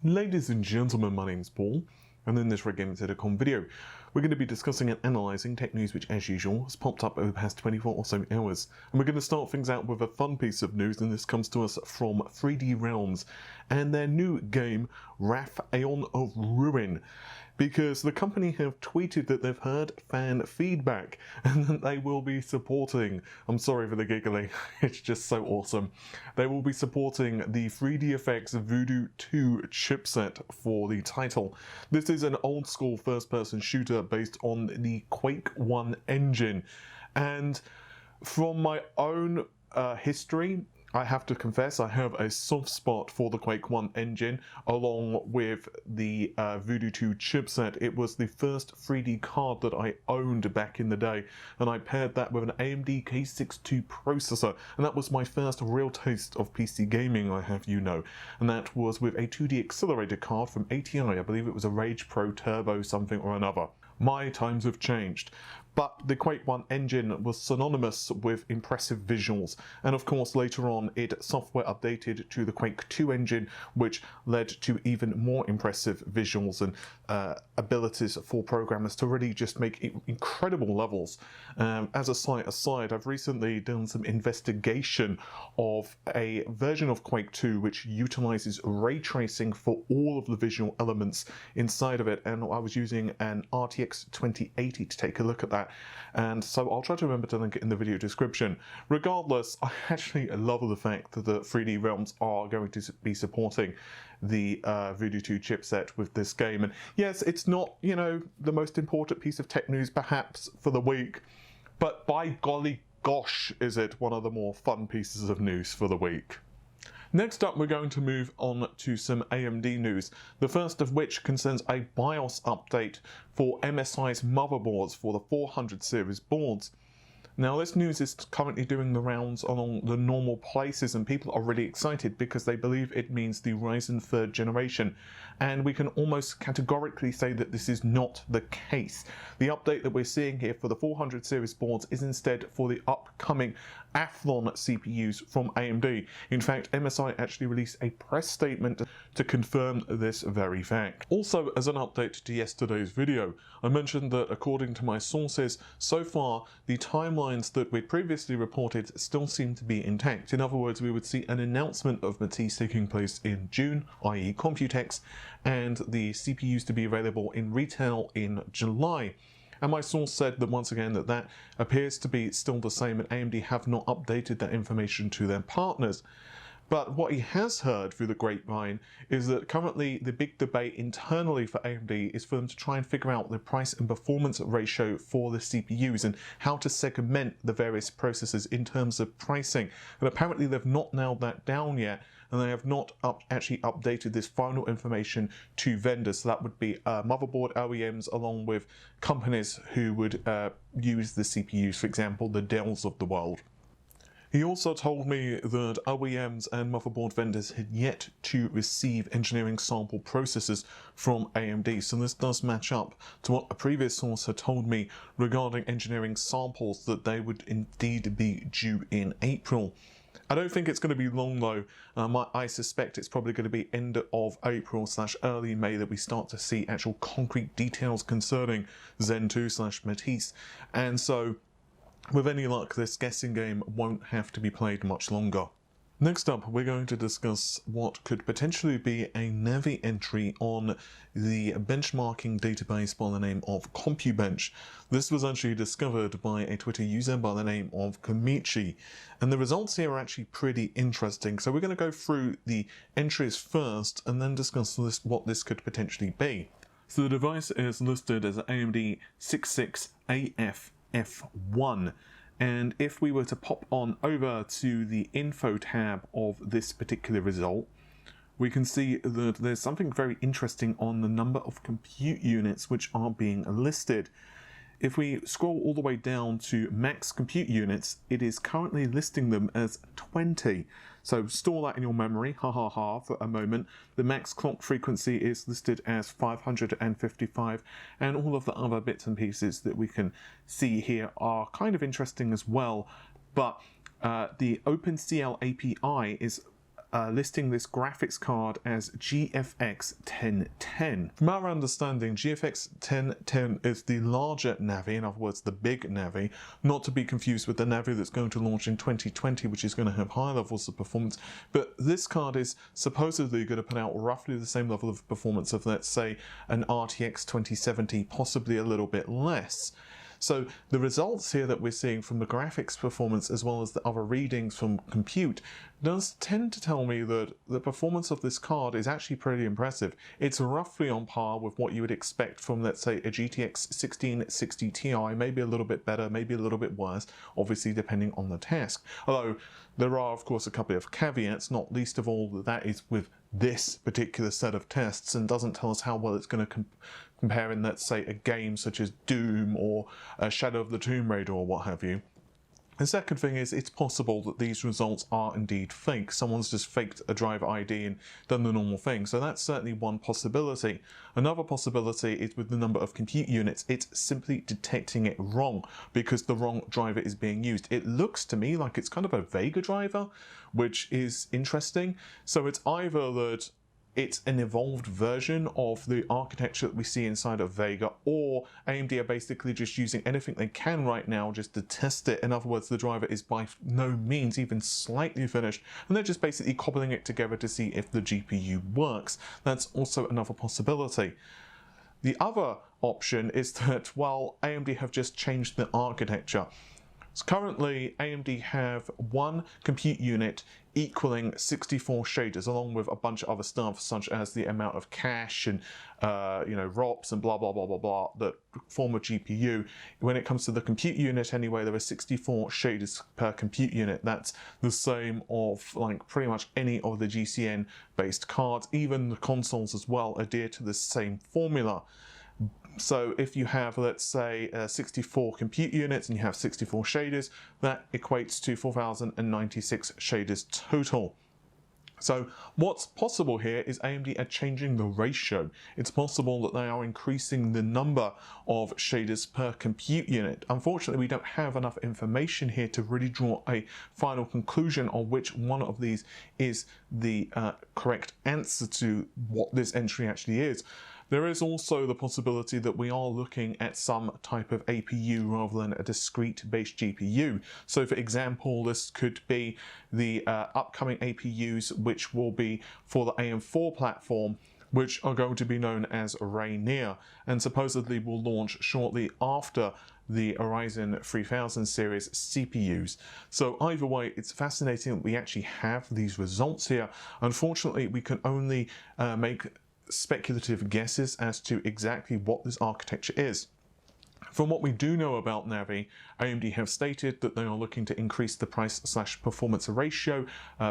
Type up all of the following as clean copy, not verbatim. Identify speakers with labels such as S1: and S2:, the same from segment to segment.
S1: Ladies and gentlemen, my name's Paul, and in this Red Gaming Telecom video, we're going to be discussing and analysing tech news which, as usual, has popped up over the past 24 or so hours. And we're going to start things out with a fun piece of news, and this comes to us from 3D Realms and their new game, Aeon of Ruin. Because the company have tweeted that they've heard fan feedback and that they will be supporting, I'm sorry for the giggling, it's just so awesome, they will be supporting the 3DFX Voodoo 2 chipset for the title. This is an old school first person shooter based on the Quake 1 engine, and from my own history, I have to confess I have a soft spot for the Quake 1 engine along with the Voodoo 2 chipset. It was the first 3D card that I owned back in the day, and I paired that with an AMD K62 processor, and that was my first real taste of PC gaming, I have you know, and that was with a 2D accelerator card from ATI. I believe it was a Rage Pro Turbo something or another. My times have changed, but the Quake 1 engine was synonymous with impressive visuals, and of course later on it software updated to the Quake 2 engine, which led to even more impressive visuals and abilities for programmers to really just make incredible levels. As a slight aside, I've recently done some investigation of a version of Quake 2 which utilizes ray tracing for all of the visual elements inside of it, and I was using an RTX 2080 to take a look at that, and so I'll try to remember to link it in the video description. Regardless, I actually love the fact that the 3D Realms are going to be supporting the Voodoo 2 chipset with this game, and yes, it's not, you know, the most important piece of tech news perhaps for the week, but by golly gosh is it one of the more fun pieces of news for the week. Next up, we're going to move on to some AMD news, the first of which concerns a BIOS update for MSI's motherboards for the 400 series boards. Now, this news is currently doing the rounds along the normal places, and people are really excited because they believe it means the Ryzen 3rd generation, and we can almost categorically say that this is not the case. The update that we're seeing here for the 400 series boards is instead for the upcoming Athlon CPUs from AMD. In fact, MSI actually released a press statement to confirm this very fact. Also, as an update to yesterday's video, I mentioned that according to my sources, so far the timelines that we'd previously reported still seem to be intact. In other words, we would see an announcement of Matisse taking place in June, i.e. Computex, and the CPUs to be available in retail in July. And my source said that once again that appears to be still the same, and AMD have not updated that information to their partners. But what he has heard through the grapevine is that currently the big debate internally for AMD is for them to try and figure out the price and performance ratio for the CPUs and how to segment the various processors in terms of pricing. And apparently they've not nailed that down yet, and they have not actually updated this final information to vendors. So that would be motherboard OEMs along with companies who would use the CPUs, for example, the Dells of the world. He also told me that OEMs and motherboard vendors had yet to receive engineering sample processes from AMD, so this does match up to what a previous source had told me regarding engineering samples, that they would indeed be due in April. I don't think it's going to be long though. I suspect it's probably going to be end of April / early May that we start to see actual concrete details concerning Zen 2 / Matisse, and so with any luck, this guessing game won't have to be played much longer. Next up, we're going to discuss what could potentially be a Navi entry on the benchmarking database by the name of CompuBench. This was actually discovered by a Twitter user by the name of Komichi, and the results here are actually pretty interesting. So we're going to go through the entries first and then discuss what this could potentially be. So the device is listed as AMD 66AF F1, and if we were to pop on over to the info tab of this particular result, we can see that there's something very interesting on the number of compute units which are being listed. If we scroll all the way down to max compute units, it is currently listing them as 20. So store that in your memory, for a moment. The max clock frequency is listed as 555, and all of the other bits and pieces that we can see here are kind of interesting as well. But the OpenCL API is listing this graphics card as GFX 1010. From our understanding, GFX 1010 is the larger Navi, in other words the big Navi, not to be confused with the Navi that's going to launch in 2020, which is going to have higher levels of performance. But this card is supposedly going to put out roughly the same level of performance of, let's say, an RTX 2070, possibly a little bit less. So the results here that we're seeing from the graphics performance as well as the other readings from compute does tend to tell me that the performance of this card is actually pretty impressive. It's roughly on par with what you would expect from, let's say, a GTX 1660 Ti, maybe a little bit better, maybe a little bit worse, obviously depending on the task. Although there are of course a couple of caveats, not least of all that is with this particular set of tests and doesn't tell us how well it's going to compare in, let's say, a game such as Doom or Shadow of the Tomb Raider or what have you. The second thing is, it's possible that these results are indeed fake. Someone's just faked a driver ID and done the normal thing. So that's certainly one possibility. Another possibility is with the number of compute units, it's simply detecting it wrong because the wrong driver is being used. It looks to me like it's kind of a Vega driver, which is interesting. So it's either that it's an evolved version of the architecture that we see inside of Vega, or AMD are basically just using anything they can right now just to test it. In other words, the driver is by no means even slightly finished, and they're just basically cobbling it together to see if the GPU works. That's also another possibility. The other option is that, well, AMD have just changed the architecture. So currently, AMD have one compute unit equaling 64 shaders, along with a bunch of other stuff, such as the amount of cache and ROPs and blah blah blah blah blah that form a GPU. When it comes to the compute unit, anyway, there are 64 shaders per compute unit. That's the same of like pretty much any of the GCN based cards. Even the consoles as well adhere to the same formula. So if you have, let's say, 64 compute units and you have 64 shaders, that equates to 4096 shaders total. So what's possible here is AMD are changing the ratio. It's possible that they are increasing the number of shaders per compute unit. Unfortunately, we don't have enough information here to really draw a final conclusion on which one of these is the correct answer to what this entry actually is. There is also the possibility that we are looking at some type of APU rather than a discrete based GPU. So for example, this could be the upcoming APUs which will be for the AM4 platform, which are going to be known as Radeon, and supposedly will launch shortly after the Ryzen 3000 series CPUs. So either way, it's fascinating that we actually have these results here. Unfortunately, we can only make speculative guesses as to exactly what this architecture is. From what we do know about Navi, AMD have stated that they are looking to increase the price/performance ratio,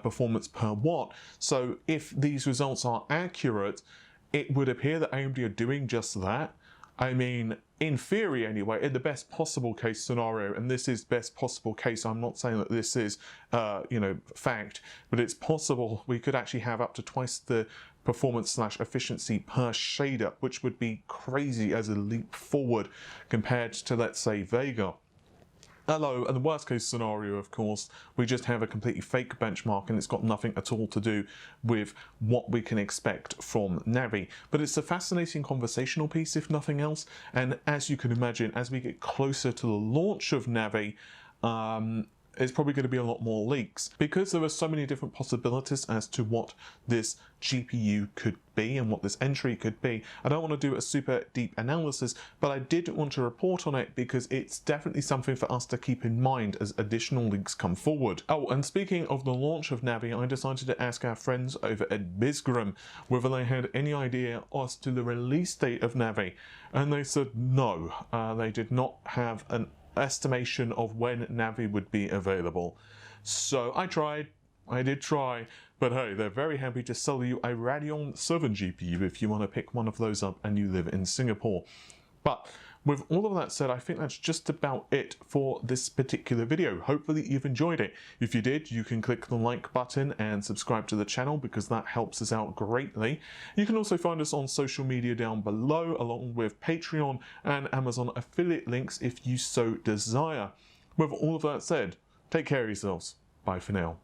S1: performance per watt. So if these results are accurate, it would appear that AMD are doing just that. I mean, in theory anyway, in the best possible case scenario, and this is best possible case, I'm not saying that this is, fact, but it's possible we could actually have up to twice the performance/efficiency per shader, which would be crazy as a leap forward compared to, let's say, Vega. Although, in the worst case scenario, of course, we just have a completely fake benchmark and it's got nothing at all to do with what we can expect from Navi. But it's a fascinating conversational piece, if nothing else. And as you can imagine, as we get closer to the launch of Navi, it's probably going to be a lot more leaks, because there are so many different possibilities as to what this GPU could be and what this entry could be. I don't want to do a super deep analysis, but I did want to report on it because it's definitely something for us to keep in mind as additional leaks come forward. Oh, and speaking of the launch of Navi, I decided to ask our friends over at Bizgram whether they had any idea as to the release date of Navi, and they said no, they did not have an estimation of when Navi would be available. So I did try, but hey, they're very happy to sell you a Radeon 7 GPU if you want to pick one of those up and you live in Singapore. But with all of that said, I think that's just about it for this particular video. Hopefully you've enjoyed it. If you did, you can click the like button and subscribe to the channel because that helps us out greatly. You can also find us on social media down below, along with Patreon and Amazon affiliate links if you so desire. With all of that said, take care of yourselves. Bye for now.